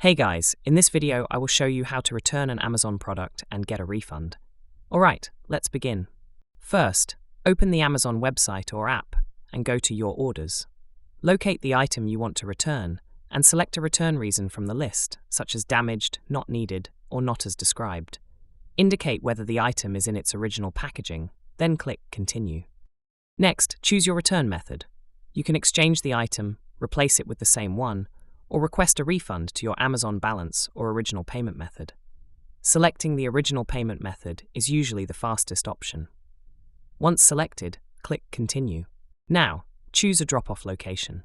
Hey guys, in this video I will show you how to return an Amazon product and get a refund. Alright, let's begin. First, open the Amazon website or app and go to Your Orders. Locate the item you want to return and select a return reason from the list, such as damaged, not needed, or not as described. Indicate whether the item is in its original packaging, then click Continue. Next, choose your return method. You can exchange the item, replace it with the same one, or request a refund to your Amazon balance or original payment method. Selecting the original payment method is usually the fastest option. Once selected, click Continue. Now, choose a drop-off location.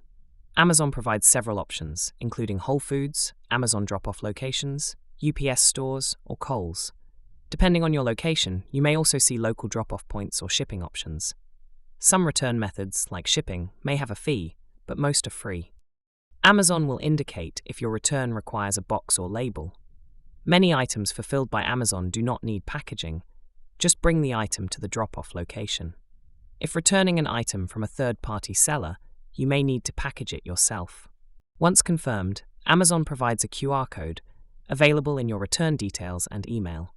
Amazon provides several options, including Whole Foods, Amazon drop-off locations, UPS stores, or Kohl's. Depending on your location, you may also see local drop-off points or shipping options. Some return methods, like shipping, may have a fee, but most are free. Amazon will indicate if your return requires a box or label. Many items fulfilled by Amazon do not need packaging. Just bring the item to the drop-off location. If returning an item from a third-party seller, you may need to package it yourself. Once confirmed, Amazon provides a QR code available in your return details and email.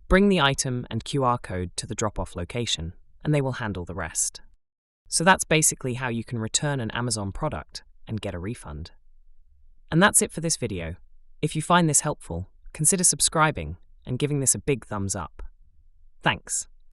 Bring the item and QR code to the drop-off location, and they will handle the rest. So that's basically how you can return an Amazon product and get a refund. And that's it for this video. If you find this helpful, consider subscribing and giving this a big thumbs up. Thanks.